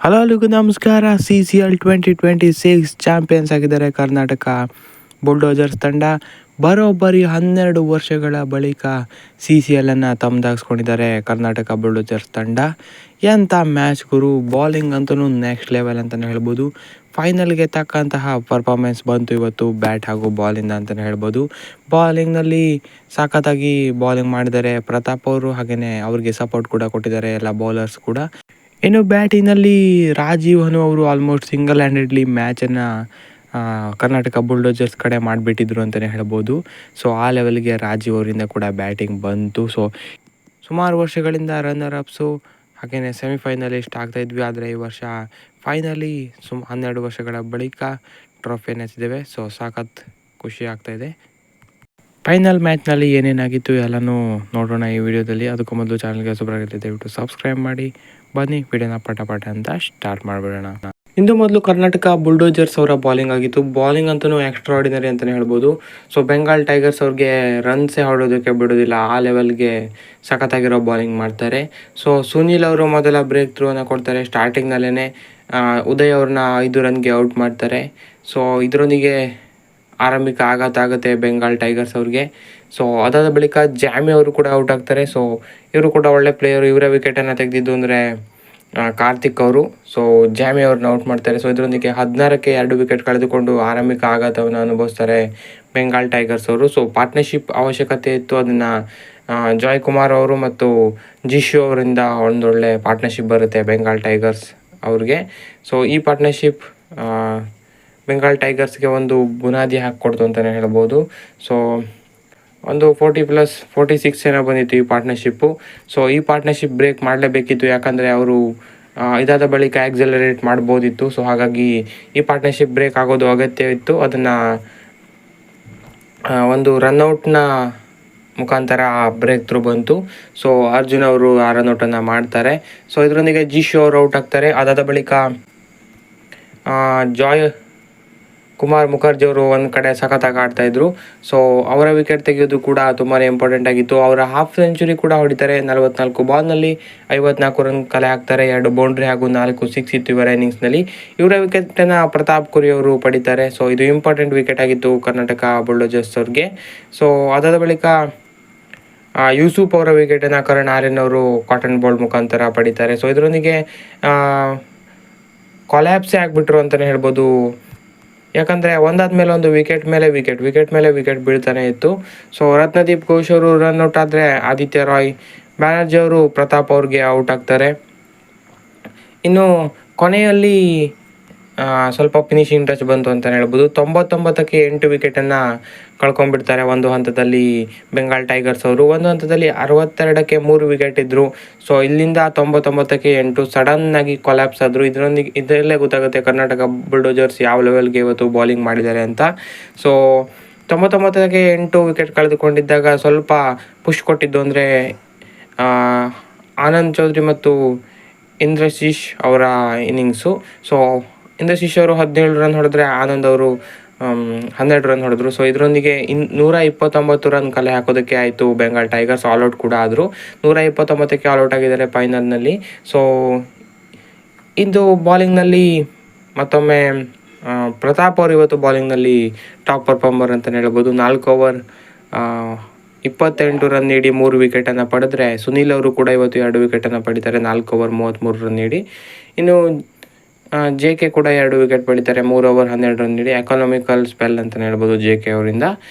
Hello ಎಲ್ಲರಿಗೂ ನಮಸ್ಕಾರ. CCL 2026 champions ಆಗಿದ್ದಾರೆ ಕರ್ನಾಟಕ ಬುಲ್ಡೋಜರ್ಸ್ ತಂಡ. ಬರೋಬ್ಬರಿ 12 ವರ್ಷಗಳ ಬಳಿಕ CCL ಅನ್ನು ತಮ್ಮದಾಗಿಸ್ಕೊಂಡಿದ್ದಾರೆ ಕರ್ನಾಟಕ ಬುಲ್ಡೋಜರ್ಸ್ ತಂಡ. ಎಂಥ ಮ್ಯಾಚ್ ಗುರು, ಬಾಲಿಂಗ್ ಅಂತೂ ನೆಕ್ಸ್ಟ್ ಲೆವೆಲ್ ಅಂತಲೇ ಹೇಳ್ಬೋದು. ಫೈನಲ್ಗೆ ತಕ್ಕಂತಹ ಪರ್ಫಾರ್ಮೆನ್ಸ್ ಬಂತು ಇವತ್ತು ಬ್ಯಾಟ್ ಹಾಗೂ ಬಾಲಿಂದ ಅಂತಲೇ ಹೇಳ್ಬೋದು. ಬಾಲಿಂಗ್ನಲ್ಲಿ ಸಖತ್ತಾಗಿ ಬಾಲಿಂಗ್ ಮಾಡಿದ್ದಾರೆ ಪ್ರತಾಪ್ ಅವರು, ಹಾಗೆಯೇ ಅವ್ರಿಗೆ ಸಪೋರ್ಟ್ ಕೂಡ ಕೊಟ್ಟಿದ್ದಾರೆ ಎಲ್ಲ ಬೌಲರ್ಸ್ ಕೂಡ. ಇನ್ನು ಬ್ಯಾಟಿಂಗ್ನಲ್ಲಿ ರಾಜೀವ್ ಹನು ಅವರು ಆಲ್ಮೋಸ್ಟ್ ಸಿಂಗಲ್ ಹ್ಯಾಂಡೆಡ್ಲಿ ಮ್ಯಾಚನ್ನು ಕರ್ನಾಟಕ ಬುಲ್ಡೋಜರ್ಸ್ ಕಡೆ ಮಾಡಿಬಿಟ್ಟಿದ್ರು ಅಂತಲೇ ಹೇಳ್ಬೋದು. ಸೊ ಆ ಲೆವೆಲ್ಗೆ ರಾಜೀವ್ ಅವರಿಂದ ಕೂಡ ಬ್ಯಾಟಿಂಗ್ ಬಂತು. ಸೊ ಸುಮಾರು ವರ್ಷಗಳಿಂದ ರನ್ನರ್ ಅಪ್ಸು ಹಾಗೆಯೇ ಸೆಮಿಫೈನಲಿಸ್ಟ್ ಆಗ್ತಾಯಿದ್ವಿ, ಆದರೆ ಈ ವರ್ಷ ಫೈನಲಿ 12 ವರ್ಷಗಳ ಬಳಿಕ ಟ್ರೋಫಿಯನ್ನು ಎತ್ತಿದ್ದೇವೆ. ಸೊ ಸಖತ್ ಖುಷಿ ಆಗ್ತಾಯಿದೆ. ಫೈನಲ್ ಮ್ಯಾಚ್ನಲ್ಲಿ ಏನೇನಾಗಿತ್ತು ಎಲ್ಲನೂ ನೋಡೋಣ ಈ ವಿಡಿಯೋದಲ್ಲಿ. ಅದಕ್ಕೂ ಮೊದಲು ಚಾನಲ್ಗೆ ಹೊಸಬರಾಗಿದ್ದರೆ ದಯವಿಟ್ಟು ಸಬ್ಸ್ಕ್ರೈಬ್ ಮಾಡಿ. ಬನ್ನಿ ವಿಡಿಯೋನ ಪಟ ಅಂತ ಸ್ಟಾರ್ಟ್ ಮಾಡಿಬಿಡೋಣ. ಇಂದು ಮೊದಲು ಕರ್ನಾಟಕ ಬುಲ್ಡೋಜರ್ಸ್ ಅವರ ಬಾಲಿಂಗ್ ಆಗಿತ್ತು. ಬಾಲಿಂಗ್ ಅಂತೂ ಎಕ್ಸ್ಟ್ರಾರ್ಡಿನರಿ ಅಂತಲೇ ಹೇಳ್ಬೋದು. ಸೊ ಬೆಂಗಾಲ್ ಟೈಗರ್ಸ್ ಅವ್ರಿಗೆ ರನ್ಸೇ ಹೊಡೋದಕ್ಕೆ ಬಿಡೋದಿಲ್ಲ, ಆ ಲೆವೆಲ್ಗೆ ಸಖತ್ತಾಗಿರೋ ಬಾಲಿಂಗ್ ಮಾಡ್ತಾರೆ. ಸೊ ಸುನೀಲ್ ಅವರು ಮೊದಲ ಬ್ರೇಕ್ ಥ್ರೂನ ಕೊಡ್ತಾರೆ. ಸ್ಟಾರ್ಟಿಂಗ್ನಲ್ಲೇ ಉದಯ್ ಅವ್ರನ್ನ 5 ರನ್ಗೆ ಔಟ್ ಮಾಡ್ತಾರೆ. ಸೊ ಇದರೊಂದಿಗೆ ಆರಂಭಿಕ ಆಘಾತ ಆಗುತ್ತೆ ಬೆಂಗಾಲ್ ಟೈಗರ್ಸ್ ಅವ್ರಿಗೆ. ಸೊ ಅದಾದ ಬಳಿಕ ಜಾಮಿ ಅವರು ಕೂಡ ಔಟ್ ಆಗ್ತಾರೆ. ಸೊ ಇವರು ಕೂಡ ಒಳ್ಳೆ ಪ್ಲೇಯರು. ಇವರ ವಿಕೆಟನ್ನು ತೆಗೆದಿದ್ದು ಅಂದರೆ ಕಾರ್ತಿಕ್ ಅವರು. ಸೊ ಜಾಮಿ ಅವ್ರನ್ನ ಔಟ್ ಮಾಡ್ತಾರೆ. ಸೊ ಇದರೊಂದಿಗೆ 16ಕ್ಕೆ 2 ವಿಕೆಟ್ ಕಳೆದುಕೊಂಡು ಆರಂಭಿಕ ಆಘಾತವನ್ನು ಅನುಭವಿಸ್ತಾರೆ ಬೆಂಗಾಲ್ ಟೈಗರ್ಸ್ ಅವರು. ಸೊ ಪಾರ್ಟ್ನರ್ಶಿಪ್ ಅವಶ್ಯಕತೆ ಇತ್ತು, ಅದನ್ನು ಜಾಯ್ ಕುಮಾರ್ ಅವರು ಮತ್ತು ಜಿಶು ಅವರಿಂದ ಒಂದೊಳ್ಳೆ ಪಾರ್ಟ್ನರ್ಶಿಪ್ ಬರುತ್ತೆ ಬೆಂಗಾಲ್ ಟೈಗರ್ಸ್ ಅವ್ರಿಗೆ. ಸೊ ಈ ಪಾರ್ಟ್ನರ್ಶಿಪ್ ಬೆಂಗಾಲ್ ಟೈಗರ್ಸ್ಗೆ ಒಂದು ಬುನಾದಿ ಹಾಕಿಕೊಡ್ತು ಅಂತಲೇ ಹೇಳ್ಬೋದು. ಸೊ ಒಂದು 40+46 ಏನೋ ಬಂದಿತ್ತು ಈ ಪಾರ್ಟ್ನರ್ಶಿಪ್ಪು. ಸೊ ಈ ಪಾರ್ಟ್ನರ್ಶಿಪ್ ಬ್ರೇಕ್ ಮಾಡಲೇಬೇಕಿತ್ತು, ಯಾಕಂದರೆ ಅವರು ಇದಾದ ಬಳಿಕ ಆಕ್ಸಲರೇಟ್ ಮಾಡ್ಬೋದಿತ್ತು. ಸೊ ಹಾಗಾಗಿ ಈ ಪಾರ್ಟ್ನರ್ಶಿಪ್ ಬ್ರೇಕ್ ಆಗೋದು ಅಗತ್ಯ ಇತ್ತು. ಅದನ್ನು ಒಂದು ರನ್ಔಟ್ನ ಮುಖಾಂತರ ಬ್ರೇಕ್ ಥ್ರೂ ಬಂತು. ಸೊ ಅರ್ಜುನ್ ಅವರು ಆ ರನ್ಔಟನ್ನು ಮಾಡ್ತಾರೆ. ಸೊ ಇದರೊಂದಿಗೆ ಜಿಶು ಅವರು ಔಟ್ ಆಗ್ತಾರೆ. ಅದಾದ ಬಳಿಕ ಜಾಯ್ ಕುಮಾರ್ ಮುಖರ್ಜಿ ಅವರು ಒಂದು ಕಡೆ ಸಖತ್ತಾಗಿ ಆಡ್ತಾಯಿದ್ರು. ಸೊ ಅವರ ವಿಕೆಟ್ ತೆಗೆಯೋದು ಕೂಡ ತುಂಬಾ ಇಂಪಾರ್ಟೆಂಟ್ ಆಗಿತ್ತು. ಅವರ ಹಾಫ್ ಸೆಂಚುರಿ ಕೂಡ ಹೊಡಿತಾರೆ. 44 ಬಾಲ್ನಲ್ಲಿ 54 ರನ್ ಕಲೆ ಹಾಕ್ತಾರೆ. 2 ಬೌಂಡ್ರಿ ಹಾಗೂ 4 ಸಿಕ್ಸ್ ಇತ್ತು ಇವರ ಇನ್ನಿಂಗ್ಸ್ನಲ್ಲಿ. ಇವರ ವಿಕೆಟನ್ನು ಪ್ರತಾಪ್ ಕುರಿ ಅವರು ಪಡಿತಾರೆ. ಸೊ ಇದು ಇಂಪಾರ್ಟೆಂಟ್ ವಿಕೆಟ್ ಆಗಿತ್ತು ಕರ್ನಾಟಕ ಬುಲ್ಡೋಜರ್ಸ್ ಅವ್ರಿಗೆ. ಸೊ ಅದಾದ ಬಳಿಕ ಯೂಸುಫ್ ಅವರ ವಿಕೆಟನ್ನು ಕರಣ್ ಆರ್ಯನ್ ಅವರು ಕಾಟನ್ ಬಾಲ್ ಮುಖಾಂತರ ಪಡಿತಾರೆ. ಸೊ ಇದರೊಂದಿಗೆ ಕೊಲ್ಯಾಪ್ಸೇ ಆಗಿಬಿಟ್ರು ಅಂತಲೇ ಹೇಳ್ಬೋದು, ಯಾಕಂದರೆ ಒಂದಾದ ಮೇಲೆ ಒಂದು ವಿಕೆಟ್ ಮೇಲೆ ವಿಕೆಟ್ ಬೀಳ್ತಾನೆ ಇತ್ತು. ಸೊ ರತ್ನದೀಪ್ ಘೋಷ್ ಅವರು ರನ್ಔಟ್ ಆದರೆ ಆದಿತ್ಯ ರಾಯ್ ಬ್ಯಾನರ್ಜಿ ಅವರು ಪ್ರತಾಪ್ ಅವ್ರಿಗೆ ಔಟ್ ಆಗ್ತಾರೆ. ಇನ್ನು ಕೊನೆಯಲ್ಲಿ ಸ್ವಲ್ಪ ಫಿನಿಶಿಂಗ್ ಟಚ್ ಬಂತು ಅಂತಲೇ ಹೇಳ್ಬೋದು. 99ಕ್ಕೆ 8 ವಿಕೆಟನ್ನು ಕಳ್ಕೊಂಡ್ಬಿಡ್ತಾರೆ ಒಂದು ಹಂತದಲ್ಲಿ ಬೆಂಗಾಲ್ ಟೈಗರ್ಸ್ ಅವರು. ಒಂದು ಹಂತದಲ್ಲಿ 62ಕ್ಕೆ 3 ವಿಕೆಟ್ ಇದ್ದರು. ಸೊ ಇಲ್ಲಿಂದ 99ಕ್ಕೆ 8 ಸಡನ್ನಾಗಿ ಕೊಲ್ಯಾಪ್ಸ್ ಆದರು. ಇದರಲ್ಲೇ ಗೊತ್ತಾಗುತ್ತೆ ಕರ್ನಾಟಕ ಬುಲ್ಡೋಜರ್ಸ್ ಯಾವ ಲೆವೆಲ್ಗೆ ಇವತ್ತು ಬಾಲಿಂಗ್ ಮಾಡಿದ್ದಾರೆ ಅಂತ. ಸೊ 99ಕ್ಕೆ 8 ವಿಕೆಟ್ ಕಳೆದುಕೊಂಡಿದ್ದಾಗ ಸ್ವಲ್ಪ ಪುಷ್ ಕೊಟ್ಟಿದ್ದು ಅಂದರೆ ಆನಂದ್ ಚೌಧರಿ ಮತ್ತು ಇಂದ್ರಶೀಶ್ ಅವರ ಇನ್ನಿಂಗ್ಸು. ಸೊ ಇಂದ್ರಶೀಶ್ ಅವರು 17 ರನ್ ಹೊಡೆದ್ರೆ ಆನಂದ್ ಅವರು 12 ರನ್ ಹೊಡೆದ್ರು. ಸೊ ಇದರೊಂದಿಗೆ 129 ರನ್ ಕಲೆ ಹಾಕೋದಕ್ಕೆ ಆಯಿತು ಬೆಂಗಾಲ್ ಟೈಗರ್ಸ್. ಆಲ್ಔಟ್ ಕೂಡ ಆದರು. 129ಕ್ಕೆ ಆಲ್ಔಟ್ ಆಗಿದ್ದಾರೆ ಫೈನಲ್ನಲ್ಲಿ. ಸೊ ಇದು ಬಾಲಿಂಗ್ನಲ್ಲಿ ಮತ್ತೊಮ್ಮೆ ಪ್ರತಾಪ್ ಅವರು ಇವತ್ತು ಬಾಲಿಂಗ್ನಲ್ಲಿ ಟಾಪ್ ಪರ್ಫಾರ್ಮರ್ ಅಂತಲೇ ಹೇಳ್ಬೋದು. 4 ಓವರ್ 28 ರನ್ ನೀಡಿ 3 ವಿಕೆಟನ್ನು ಪಡೆದ್ರೆ ಸುನೀಲ್ ಅವರು ಕೂಡ ಇವತ್ತು 2 ವಿಕೆಟನ್ನು ಪಡಿತಾರೆ 4 ಓವರ್ 33 ರನ್ ನೀಡಿ. ಇನ್ನು JK ಕೂಡ 2 ವಿಕೆಟ್ ಪಡಿತಾರೆ 3 ಓವರ್ 12 ರನ್ ನೀಡಿ. ಎಕನಾಮಿಕಲ್ ಸ್ಪೆಲ್ ಅಂತಲೇ ಹೇಳ್ಬೋದು JK ಅವರಿಂದ.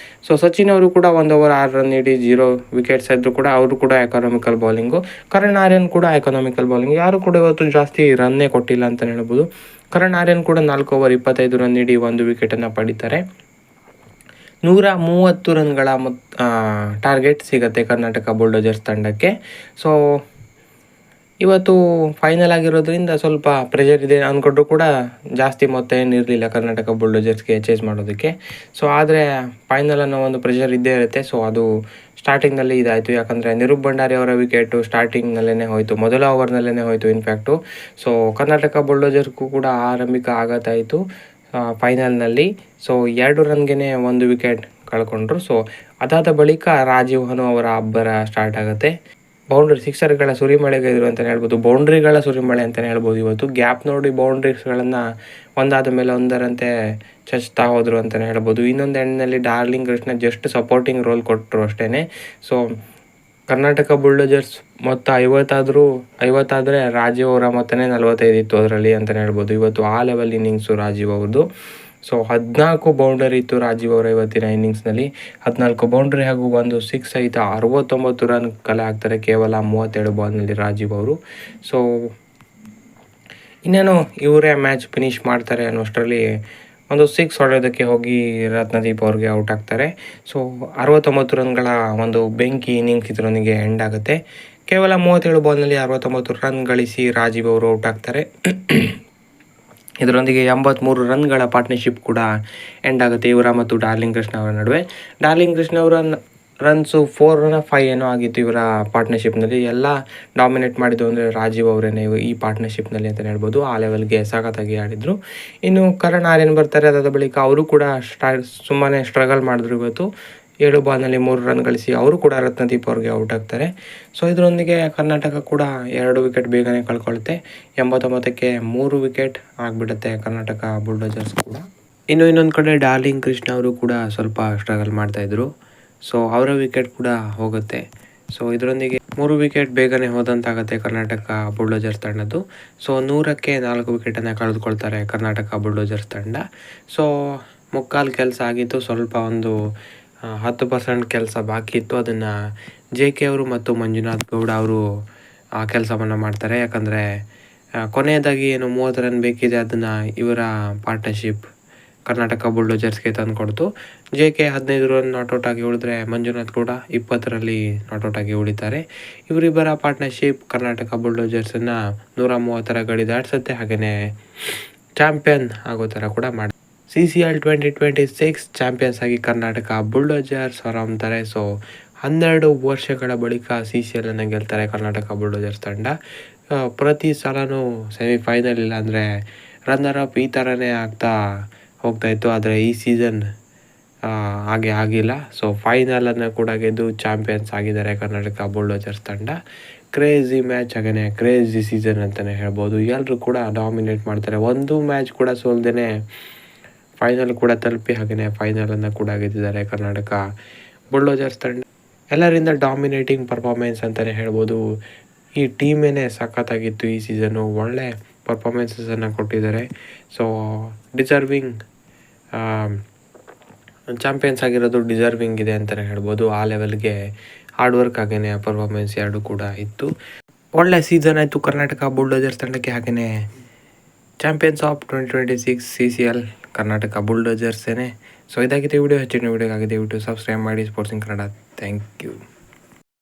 ಸೊ ಸಚಿನ್ ಅವರು ಕೂಡ 1 ಓವರ್ 6 ರನ್ ನೀಡಿ 0 ವಿಕೆಟ್ಸ್ ಇದ್ದರೂ ಕೂಡ ಅವರು ಕೂಡ ಎಕನಾಮಿಕಲ್ ಬಾಲಿಂಗು. ಕರಣ್ ಆರ್ಯನ್ ಕೂಡ ಎಕನಾಮಿಕಲ್ ಬಾಲಿಂಗ್. ಯಾರು ಕೂಡ ಇವತ್ತು ಜಾಸ್ತಿ ರನ್ನೇ ಕೊಟ್ಟಿಲ್ಲ ಅಂತಲೇ ಹೇಳ್ಬೋದು. ಕರಣ್ ಆರ್ಯನ್ ಕೂಡ 4 ಓವರ್ 25 ರನ್ ನೀಡಿ 1 ವಿಕೆಟನ್ನು ಪಡಿತಾರೆ. 130 ರನ್ಗಳ ಟಾರ್ಗೆಟ್ ಸಿಗುತ್ತೆ ಕರ್ನಾಟಕ ಬುಲ್ಡೋಜರ್ಸ್ ತಂಡಕ್ಕೆ. ಸೊ ಇವತ್ತು ಫೈನಲ್ ಆಗಿರೋದ್ರಿಂದ ಸ್ವಲ್ಪ ಪ್ರೆಷರ್ ಇದೆ ಅಂದ್ಕೊಂಡ್ರು ಕೂಡ ಜಾಸ್ತಿ ಮೊತ್ತ ಏನಿರಲಿಲ್ಲ ಕರ್ನಾಟಕ ಬುಲ್ಡೋಜರ್ಸ್ಗೆ ಚೇಸ್ ಮಾಡೋದಕ್ಕೆ. ಸೊ ಆದರೆ ಫೈನಲ್ ಅನ್ನೋ ಒಂದು ಪ್ರೆಷರ್ ಇದ್ದೇ ಇರುತ್ತೆ. ಸೊ ಅದು ಸ್ಟಾರ್ಟಿಂಗ್ನಲ್ಲಿ ಇದಾಯಿತು, ಯಾಕಂದರೆ ನಿರೂಪ್ ಭಂಡಾರಿ ಅವರ ವಿಕೆಟು ಸ್ಟಾರ್ಟಿಂಗ್ನಲ್ಲೇ ಹೋಯಿತು, ಮೊದಲ ಓವರ್ನಲ್ಲೇ ಹೋಯಿತು ಇನ್ಫ್ಯಾಕ್ಟು. ಸೊ ಕರ್ನಾಟಕ ಬುಲ್ಡೋಜರ್ಗೂ ಕೂಡ ಆರಂಭಿಕ ಆಘಾತ ಆಯಿತು ಫೈನಲ್ನಲ್ಲಿ. ಸೊ 2 ರನ್ಗೆ 1 ವಿಕೆಟ್ ಕಳ್ಕೊಂಡ್ರು. ಸೊ ಅದಾದ ಬಳಿಕ ರಾಜೀವ್ ಹನು ಅವರ ಅಬ್ಬರ ಸ್ಟಾರ್ಟ್ ಆಗುತ್ತೆ. ಬೌಂಡ್ರಿ ಸಿಕ್ಸರ್ಗಳ ಸುರಿಮಳೆಗಿದ್ರು ಅಂತಲೇ ಹೇಳ್ಬೋದು. ಬೌಂಡ್ರಿಗಳ ಸುರಿಮಳೆ ಅಂತಲೇ ಹೇಳ್ಬೋದು. ಇವತ್ತು ಗ್ಯಾಪ್ ನೋಡಿ ಬೌಂಡ್ರೀಸ್ಗಳನ್ನು ಒಂದಾದ ಮೇಲೆ ಒಂದರಂತೆ ಚಚ್ತಾ ಹೋದರು ಅಂತಲೇ ಹೇಳ್ಬೋದು. ಇನ್ನೊಂದು ಎಂಡ್ನಲ್ಲಿ darling Krishna just supporting role ಕೊಟ್ಟರು ಅಷ್ಟೇ. ಸೊ ಕರ್ನಾಟಕ ಬುಲ್ಡೋಜರ್ಸ್ ಮೊತ್ತ 50 ರಾಜೀವ್ ಅವರ ಮೊತ್ತನೇ 45 ಇತ್ತು ಅದರಲ್ಲಿ ಅಂತಲೇ ಹೇಳ್ಬೋದು. ಇವತ್ತು ಆ ಲೆವೆಲ್ ಇನ್ನಿಂಗ್ಸು ರಾಜೀವ್ ಅವ್ರದ್ದು. ಸೊ 14 ಬೌಂಡರಿ ಇತ್ತು ರಾಜೀವ್ ಅವರ ಇವತ್ತಿನ ಇನ್ನಿಂಗ್ಸ್ನಲ್ಲಿ. 14 ಬೌಂಡ್ರಿ ಹಾಗೂ 1 ಸಿಕ್ಸ್ ಸಹಿತ 69 ರನ್ ಕಲೆ ಹಾಕ್ತಾರೆ ಕೇವಲ 37 ಬಾಲ್ನಲ್ಲಿ ರಾಜೀವ್ ಅವರು. ಸೊ ಇನ್ನೇನು ಇವರೇ ಮ್ಯಾಚ್ ಫಿನಿಷ್ ಮಾಡ್ತಾರೆ ಅನ್ನೋಷ್ಟರಲ್ಲಿ ಒಂದು 6 ಹೊಡೆಯೋದಕ್ಕೆ ಹೋಗಿ ರತ್ನದೀಪ್ ಅವ್ರಿಗೆ ಔಟ್ ಆಗ್ತಾರೆ. ಸೊ 69 ರನ್ಗಳ ಒಂದು ಬೆಂಕಿ ಇನ್ನಿಂಗ್ಸ್ ಇದರೊಂದಿಗೆ ಎಂಡ್ ಆಗುತ್ತೆ. ಕೇವಲ 37 ಬಾಲ್ನಲ್ಲಿ 69 ರನ್ ಗಳಿಸಿ ರಾಜೀವ್ ಅವರು ಔಟ್ ಆಗ್ತಾರೆ. ಇದರೊಂದಿಗೆ 83 ರನ್ಗಳ ಪಾರ್ಟ್ನರ್ಶಿಪ್ ಕೂಡ ಎಂಡ್ ಆಗುತ್ತೆ ಇವರ ಮತ್ತು ಡಾರ್ಲಿಂಗ್ ಕೃಷ್ಣ ಅವರ ನಡುವೆ. ಡಾರ್ಲಿಂಗ್ ಕೃಷ್ಣ ಅವರ ರನ್ಸು 4-5 ಏನೋ ಆಗಿತ್ತು ಇವರ ಪಾರ್ಟ್ನರ್ಶಿಪ್ನಲ್ಲಿ. ಎಲ್ಲ ಡಾಮಿನೇಟ್ ಮಾಡಿದ್ದು ಅಂದರೆ ರಾಜೀವ್ ಅವರೇನೆ ಈ ಪಾರ್ಟ್ನರ್ಶಿಪ್ನಲ್ಲಿ ಅಂತಲೇ ಹೇಳ್ಬೋದು. ಆ ಲೆವೆಲ್ಗೆ ಸಖತ್ತಾಗಿ ಆಡಿದರು. ಇನ್ನು ಕರಣ್ ಆರ್ಯನ್ ಬರ್ತಾರೆ. ಅದಾದ ಬಳಿಕ ಅವರು ಕೂಡ ಸುಮ್ಮನೆ ಸ್ಟ್ರಗಲ್ ಮಾಡಿದ್ರು. ಇವತ್ತು 7 ಬಾಲ್ನಲ್ಲಿ 3 ರನ್ ಗಳಿಸಿ ಅವರು ಕೂಡ ರತ್ನದೀಪ್ ಅವ್ರಿಗೆ ಔಟ್ ಆಗ್ತಾರೆ. ಸೊ ಇದರೊಂದಿಗೆ ಕರ್ನಾಟಕ ಕೂಡ 2 ವಿಕೆಟ್ ಬೇಗನೆ ಕಳ್ಕೊಳುತ್ತೆ. 89ಕ್ಕೆ 3 ವಿಕೆಟ್ ಆಗಿಬಿಡುತ್ತೆ ಕರ್ನಾಟಕ ಬುಲ್ಡೋಜರ್ಸ್ ಕೂಡ. ಇನ್ನೊಂದು ಕಡೆ ಡಾರ್ಲಿಂಗ್ ಕೃಷ್ಣ ಅವರು ಕೂಡ ಸ್ವಲ್ಪ ಸ್ಟ್ರಗಲ್ ಮಾಡ್ತಾಯಿದ್ರು. ಸೊ ಅವರ ವಿಕೆಟ್ ಕೂಡ ಹೋಗುತ್ತೆ. ಸೊ ಇದರೊಂದಿಗೆ 3 ವಿಕೆಟ್ ಬೇಗನೆ ಹೋದಂತಾಗುತ್ತೆ ಕರ್ನಾಟಕ ಬುಲ್ಡೋಜರ್ಸ್ ತಂಡದ್ದು. ಸೊ 100ಕ್ಕೆ 4 ವಿಕೆಟನ್ನು ಕಳೆದುಕೊಳ್ತಾರೆ ಕರ್ನಾಟಕ ಬುಲ್ಡೋಜರ್ಸ್ ತಂಡ. ಸೊ ಮುಕ್ಕಾಲು ಕೆಲಸ ಆಗಿತ್ತು. ಸ್ವಲ್ಪ ಒಂದು 10% ಕೆಲಸ ಬಾಕಿ ಇತ್ತು. ಅದನ್ನು JK ಅವರು ಮತ್ತು ಮಂಜುನಾಥ್ ಗೌಡ ಅವರು ಆ ಕೆಲಸವನ್ನು ಮಾಡ್ತಾರೆ. ಯಾಕಂದರೆ ಕೊನೆಯದಾಗಿ ಏನು 30 ರನ್ ಬೇಕಿದೆ ಅದನ್ನು ಇವರ ಪಾರ್ಟ್ನರ್ಶಿಪ್ ಕರ್ನಾಟಕ ಬುಲ್ಡೋಜರ್ಸ್ಗೆ ತಂದುಕೊಡ್ತು. JK 15 ರನ್ ನಾಟ್ಔಟ್ ಆಗಿ ಉಳಿದ್ರೆ ಮಂಜುನಾಥ್ ಗೌಡ 20ರಲ್ಲಿ ನಾಟ್ಔಟ್ ಆಗಿ ಉಳಿತಾರೆ. ಇವರಿಬ್ಬರ ಪಾರ್ಟ್ನರ್ಶಿಪ್ ಕರ್ನಾಟಕ ಬುಲ್ಡೋಜರ್ಸನ್ನು 130 ಗಡಿ ದಾಟಿಸುತ್ತೆ. ಹಾಗೆಯೇ ಚಾಂಪಿಯನ್ ಆಗೋ ಥರ ಕೂಡ ಮಾಡಿ CCL 2026 ಚಾಂಪಿಯನ್ಸ್ ಆಗಿ ಕರ್ನಾಟಕ ಬುಲ್ಡೋಜರ್ಸ್ ಹೊರಹೊಮ್ತಾರೆ. ಸೊ 12 ವರ್ಷಗಳ ಬಳಿಕ CCLನ್ನು ಗೆಲ್ತಾರೆ ಕರ್ನಾಟಕ ಬುಲ್ಡೋಜರ್ಸ್ ತಂಡ. ಪ್ರತಿ ಸಲನೂ ಸೆಮಿಫೈನಲ್ ಇಲ್ಲ ಅಂದರೆ ರನ್ನರ್ ಅಪ್ ಈ ಥರನೇ ಆಗ್ತಾ ಹೋಗ್ತಾಯಿತ್ತು. ಆದರೆ ಈ ಸೀಸನ್ ಹಾಗೆ ಆಗಿಲ್ಲ. ಸೊ ಫೈನಲನ್ನು ಕೂಡ ಗೆದ್ದು ಚಾಂಪಿಯನ್ಸ್ ಆಗಿದ್ದಾರೆ ಕರ್ನಾಟಕ ಬುಲ್ಡೋಜರ್ಸ್ ತಂಡ. ಕ್ರೇಜಿ ಮ್ಯಾಚ್ ಹಾಗೆಯೇ ಕ್ರೇಜಿ ಸೀಸನ್ ಅಂತಲೇ ಹೇಳ್ಬೋದು. ಎಲ್ಲರೂ ಕೂಡ ಡಾಮಿನೇಟ್ ಮಾಡ್ತಾರೆ. ಒಂದು ಮ್ಯಾಚ್ ಕೂಡ ಸೋಲ್ದೇ ಫೈನಲ್ ಕೂಡ ತಲುಪಿ ಹಾಗೆಯೇ ಫೈನಲನ್ನು ಕೂಡ ಗೆದ್ದಿದ್ದಾರೆ ಕರ್ನಾಟಕ ಬುಲ್ಡೋಜರ್ಸ್ ತಂಡ. ಎಲ್ಲರಿಂದ ಡಾಮಿನೇಟಿಂಗ್ ಪರ್ಫಾರ್ಮೆನ್ಸ್ ಅಂತಲೇ ಹೇಳ್ಬೋದು. ಈ ಟೀಮೇನೆ ಸಖತ್ತಾಗಿತ್ತು ಈ ಸೀಸನ್ನು. ಒಳ್ಳೆ ಪರ್ಫಾರ್ಮೆನ್ಸನ್ನು ಕೊಟ್ಟಿದ್ದಾರೆ. ಸೊ ಡಿಸರ್ವಿಂಗ್ ಚಾಂಪಿಯನ್ಸ್ ಆಗಿರೋದು ಡಿಸರ್ವಿಂಗ್ ಇದೆ ಅಂತಲೇ ಹೇಳ್ಬೋದು. ಆ ಲೆವೆಲ್ಗೆ ಹಾರ್ಡ್ ವರ್ಕ್ ಹಾಗೆಯೇ ಪರ್ಫಾರ್ಮೆನ್ಸ್ ಎರಡೂ ಕೂಡ ಇತ್ತು. ಒಳ್ಳೆ ಸೀಸನ್ ಆಯಿತು ಕರ್ನಾಟಕ ಬುಲ್ಡೋಜರ್ಸ್ ತಂಡಕ್ಕೆ. ಹಾಗೆಯೇ ಚಾಂಪಿಯನ್ಸ್ ಆಫ್ 2026 CCL ಕರ್ನಾಟಕ ಬುಲ್ಡೋಜರ್ಸೇನೆ. ಸೊ ಇದಾಗಿದೆ ವಿಡಿಯೋ. ಹೆಚ್ಚಿನ ವಿಡಿಯೋಗಾಗಿದೆ ದಯವಿಟ್ಟು ಸಬ್ಸ್ಕ್ರೈಬ್ ಮಾಡಿ sports in Kannada. Thank you.